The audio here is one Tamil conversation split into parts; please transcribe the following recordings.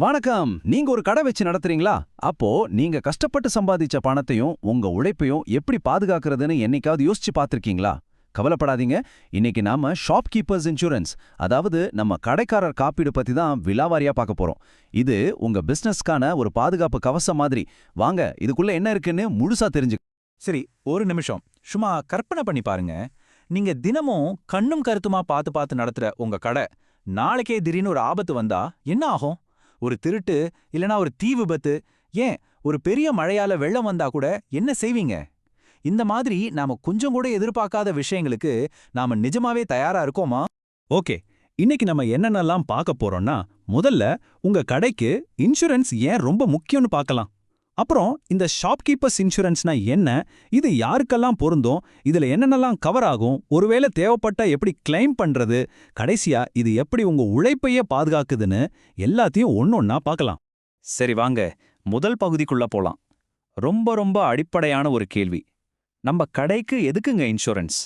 வணக்கம். நீங்க ஒரு கடை வச்சு நடத்துறீங்களா? அப்போ நீங்க கஷ்டப்பட்டு சம்பாதிச்ச பணத்தையும் உங்க உழைப்பையும் எப்படி பாதுகாக்கிறதுன்னு என்னைக்காவது யோசிச்சு பார்த்திருக்கீங்களா? கவலைப்படாதீங்க. இன்னைக்கு நாம ஷாப் கீப்பர்ஸ் இன்சூரன்ஸ், அதாவது நம்ம கடைக்காரர் காப்பீடு பத்தி தான் விலாவாரியா பார்க்க போறோம். இது உங்க பிசினஸ்க்கான ஒரு பாதுகாப்பு கவசம் மாதிரி. வாங்க, இதுக்குள்ள என்ன இருக்குன்னு முழுசா தெரிஞ்சு. சரி, ஒரு நிமிஷம் சும்மா கற்பனை பண்ணி பாருங்க. நீங்க தினமும் கண்ணும் கருத்துமா பார்த்து பார்த்து நடத்துற உங்க கடை நாளைக்கே திடீர்னு ஒரு ஆபத்து வந்தா என்ன ஆகும்? ஒரு திருட்டு, இல்லனா ஒரு தீ விபத்து, ஏன் ஒரு பெரிய மழையால வெள்ளம் வந்தா கூட என்ன செய்வீங்க? இந்த மாதிரி நாம கொஞ்சம் கூட எதிர்பார்க்காத விஷயங்களுக்கு நாம நிஜமாவே தயாரா இருக்கோமா? ஓகே, இன்னைக்கு நம்ம என்னென்னலாம் பார்க்க போறோம்னா, முதல்ல உங்க கடைக்கு இன்சூரன்ஸ் ஏன் ரொம்ப முக்கியம்னு பார்க்கலாம். அப்புறம் இந்த ஷாப்கீப்பர்ஸ் இன்சூரன்ஸ்னா என்ன, இது யாருக்கெல்லாம் பொருந்தும், இதுல என்னென்னலாம் கவர் ஆகும், ஒருவேளை தேவைப்பட்டா எப்படி கிளைம் பண்றது, கடைசியா இது எப்படி உங்க உழைப்பையே பாதுகாக்குதுன்னு எல்லாத்தையும் ஒன்னொன்னா பார்க்கலாம். சரி வாங்க, முதல் பகுதிக்குள்ள போலாம். ரொம்ப அடிப்படையான ஒரு கேள்வி. நம்ம கடைக்கு எதுக்குங்க இன்சூரன்ஸ்?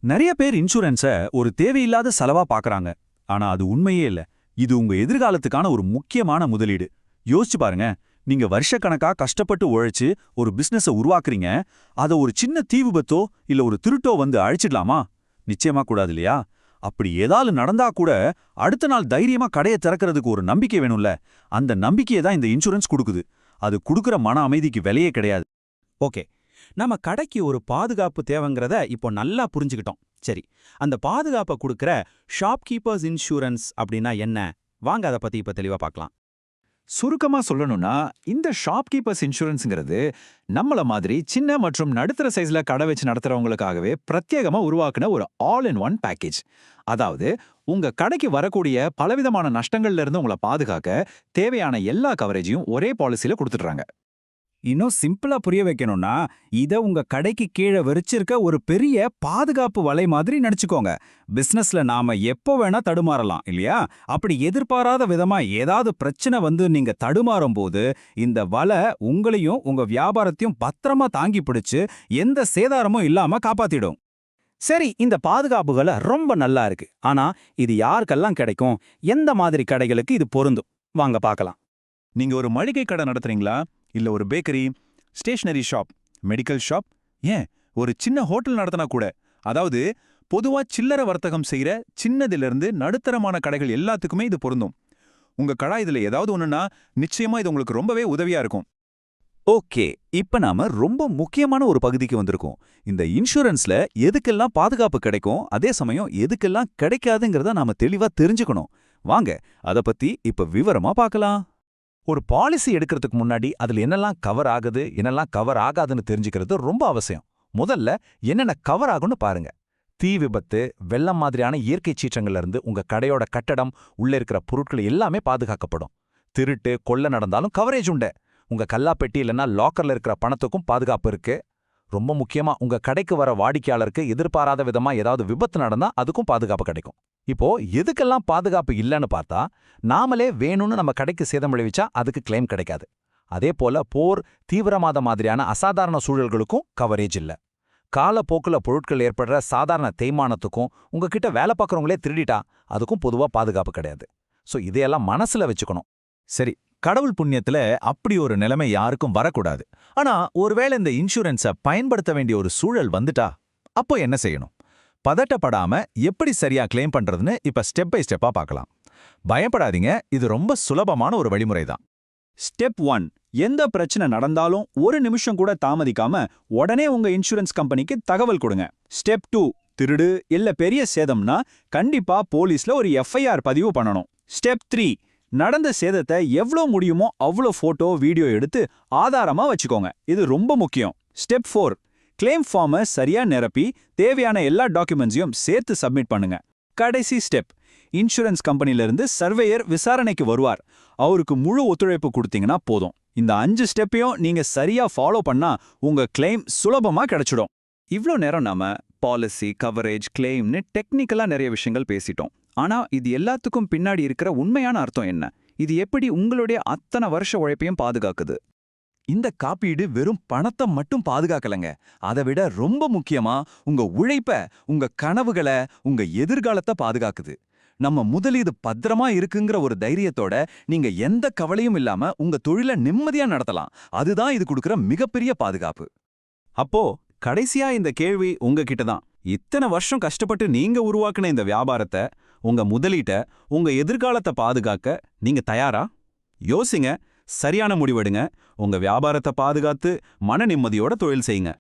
நிறைய பேர் இன்சூரன்ஸை ஒரு தேவையில்லாத செலவா பார்க்கறாங்க. ஆனா அது உண்மையே இல்ல. இது உங்க எதிர்காலத்துக்கான ஒரு முக்கியமான முதலீடு. யோசிச்சு பாருங்க, நீங்க வருஷக்கணக்கா கஷ்டப்பட்டு உழைச்சு ஒரு பிசினஸை உருவாக்குறீங்க. அதை ஒரு சின்ன தீ விபத்தோ இல்ல ஒரு திருட்டோ வந்து அழிச்சிடலாமா? நிச்சயமா கூடாது இல்லையா? அப்படி ஏதாவது நடந்தா கூட அடுத்த நாள் தைரியமா கடையை திறக்கிறதுக்கு ஒரு நம்பிக்கை வேணும்ல. அந்த நம்பிக்கையை தான் இந்த இன்சூரன்ஸ் கொடுக்குது. அது கொடுக்குற மன அமைதிக்கு விலையே கிடையாது. ஓகே, நம்ம கடைக்கு ஒரு பாதுகாப்பு தேவைங்கிறத இப்போ நல்லா புரிஞ்சுக்கிட்டோம். சரி, அந்த பாதுகாப்பை கொடுக்குற ஷாப்கீப்பர்ஸ் இன்சூரன்ஸ் அப்படின்னா என்ன? வாங்க அதை பத்தி இப்ப தெளிவா பார்க்கலாம். சுருக்கமா சொல்லணும்னா, இந்த ஷாப்கீப்பர்ஸ் இன்சூரன்ஸ்ங்கிறது நம்மள மாதிரி சின்ன மற்றும் நடுத்தர சைஸ்ல கடை வச்சு நடத்துறவங்களுக்காகவே பிரத்யேகமா உருவாக்குன ஒரு ஆல் இன் ஒன் பேக்கேஜ். அதாவது உங்க கடைக்கு வரக்கூடிய பலவிதமான நஷ்டங்கள்ல இருந்து உங்களை பாதுகாக்க தேவையான எல்லா கவரேஜையும் ஒரே பாலிசியில கொடுத்துடுறாங்க. இன்னும் சிம்பிளா புரிய வைக்கணும்னா, இத உங்க கடைக்கு கீழே விரிச்சிருக்க ஒரு பெரிய பாதுகாப்பு வலை மாதிரி நினைச்சுக்கோங்க. பிசினஸ்ல நாம எப்போ வேணா தடுமாறலாம் இல்லையா? அப்படி எதிர்பாராத விதமா ஏதாவது பிரச்சனை வந்து நீங்க தடுமாறும் போது இந்த வலை உங்களையும் உங்க வியாபாரத்தையும் பத்திரமா தாங்கி பிடிச்சு எந்த சேதாரமும் இல்லாம காப்பாத்திடும். சரி, இந்த பாதுகாப்புகளை ரொம்ப நல்லா இருக்கு. ஆனா இது யாருக்கெல்லாம் கிடைக்கும்? எந்த மாதிரி கடைகளுக்கு இது பொருந்தும்? வாங்க பார்க்கலாம். நீங்க ஒரு மளிகை கடை நடத்துறீங்களா? இல்ல ஒரு bakery, stationery shop, medical shop, ஏன் ஒரு சின்ன ஹோட்டல் நடத்தினா கூட, அதாவது பொதுவா சில்லறை வர்த்தகம் செய்யற சின்னதிலிருந்து நடுத்தரமான கடைகள் எல்லாத்துக்குமே இது பொருந்தும். உங்க கடை இதுல ஏதாவது ஒண்ணுன்னா நிச்சயமா இது உங்களுக்கு ரொம்பவே உதவியா இருக்கும். ஓகே, இப்ப நாம ரொம்ப முக்கியமான ஒரு பகுதிக்கு வந்திருக்கோம். இந்த இன்சூரன்ஸ்ல எதுக்கெல்லாம் பாதுகாப்பு கிடைக்கும், அதே சமயம் எதுக்கெல்லாம் கிடைக்காதுங்கிறத நாம தெளிவா தெரிஞ்சுக்கணும். வாங்க, அத பத்தி இப்ப விவரமா பார்க்கலாம். ஒரு பாலிசி எடுக்கிறதுக்கு முன்னாடி அதுல என்னெல்லாம் கவர் ஆகுது, என்னெல்லாம் கவர் ஆகாதுன்னு தெரிஞ்சுக்கிறது ரொம்ப அவசியம். முதல்ல என்னென்ன கவர் ஆகும்னு பாருங்க. தீ விபத்து, வெள்ளம் மாதிரியான இயற்கை சீற்றங்கள்ல இருந்து உங்க கடையோட கட்டடம், உள்ள இருக்கிற பொருட்கள் எல்லாமே பாதுகாக்கப்படும். திருட்டு, கொள்ளை நடந்தாலும் கவரேஜ் உண்டு. உங்க கல்லாப்பெட்டி இல்லைன்னா லாக்கர்ல இருக்கிற பணத்துக்கும் பாதுகாப்பு இருக்கு. ரொம்ப முக்கியமா உங்க கடைக்கு வர வாடிக்கையாளருக்கு எதிர்பாராத விதமா ஏதாவது விபத்து நடந்தா அதுக்கும் பாதுகாப்பு கிடைக்கும். இப்போ எதுக்கெல்லாம் பாதுகாப்பு இல்லைன்னு பார்த்தா, நாமளே வேணும்னு நம்ம கடைக்கு சேதம் விளைவிச்சா அதுக்கு கிளைம் கிடைக்காது. அதே போல போர், தீவிரவாத மாதிரியான அசாதாரண சூழல்களுக்கும் கவரேஜ் இல்ல. காலப்போக்குல பொருட்கள் ஏற்படுற சாதாரண தேய்மானத்துக்கும் உங்ககிட்ட வேலை பார்க்குறவங்களே திருடிட்டா அதுக்கும் பொதுவா பாதுகாப்பு கிடையாது. சோ இதையெல்லாம் மனசுல வச்சுக்கணும். சரி, கடவுள் புண்ணியத்துல அப்படி ஒரு நிலைமை யாருக்கும் வரக்கூடாது. ஆனா ஒருவேளை இந்த இன்சூரன்ஸை பயன்படுத்த வேண்டிய ஒரு சூழல் வந்துட்டா, அப்போ என்ன செய்யணும்? பதட்டப்படாம எப்படி சரியா கிளைம் பண்றதுன்னு இப்ப ஸ்டெப் பை ஸ்டெப்பா பார்க்கலாம். பயப்படாதீங்க, இது ரொம்ப சுலபமான ஒரு வழிமுறை தான். ஸ்டெப் 1, எந்த பிரச்சனை நடந்தாலும் ஒரு நிமிஷம் கூட தாமதிக்காம உடனே உங்க இன்சூரன்ஸ் கம்பெனிக்கு தகவல் கொடுங்க. ஸ்டெப் 2, திருடு இல்ல பெரிய சேதம்னா கண்டிப்பா போலீஸ்ல ஒரு எஃப்ஐஆர் பதிவு பண்ணணும். ஸ்டெப் 3, நடந்த சேதத்தை எவ்வளோ முடியுமோ அவ்வளோ போட்டோ, வீடியோ எடுத்து ஆதாரமா வச்சுக்கோங்க. இது ரொம்ப முக்கியம். ஸ்டெப் 4, கிளைம் ஃபார்மை சரியா நிரப்பி தேவையான எல்லா டாக்குமெண்ட்ஸையும் சேர்த்து சப்மிட் பண்ணுங்க. கடைசி ஸ்டெப், இன்சூரன்ஸ் கம்பெனிலிருந்து சர்வேயர் விசாரணைக்கு வருவார். அவருக்கு முழு ஒத்துழைப்பு கொடுத்தீங்கன்னா போதும். இந்த 5 ஸ்டெப்பையும் நீங்க சரியா ஃபாலோ பண்ணா உங்க கிளைம் சுலபமா கிடைச்சிடும். இவ்ளோ நேரம் நாம பாலிசி, கவரேஜ், கிளைம்னு டெக்னிக்கலா நிறைய விஷயங்கள் பேசிட்டோம். ஆனா இது எல்லாத்துக்கும் பின்னாடி இருக்கிற உண்மையான அர்த்தம் என்ன? இது எப்படி உங்களுடைய அத்தனை வருஷ உழைப்பையும் பாதுகாக்குது? இந்த காப்பீடு வெறும் பணத்தை மட்டும் பாதுகாக்கலங்க. அதை விட ரொம்ப முக்கியமா உங்க உழைப்ப, உங்க கனவுகளை, உங்க எதிர்காலத்தை பாதுகாக்குது. நம்ம முதலீடு பத்திரமா இருக்குங்கிற ஒரு தைரியத்தோட நீங்க எந்த கவலையும் இல்லாம உங்க தொழிலை நிம்மதியா நடத்தலாம். அதுதான் இது கொடுக்கிற மிகப்பெரிய பாதுகாப்பு. அப்போ கடைசியா இந்த கேள்வி உங்ககிட்ட தான். இத்தனை வருஷம் கஷ்டப்பட்டு நீங்க உருவாக்குன இந்த வியாபாரத்தை, உங்க முதலீட்ட, உங்க எதிர்காலத்தை பாதுகாக்க நீங்க தயாரா? யோசிங்க, சரியான முடிவெடுங்க. உங்க வியாபாரத்தை பாதுகாத்து மன நிம்மதியோட தொழில் செய்யுங்க.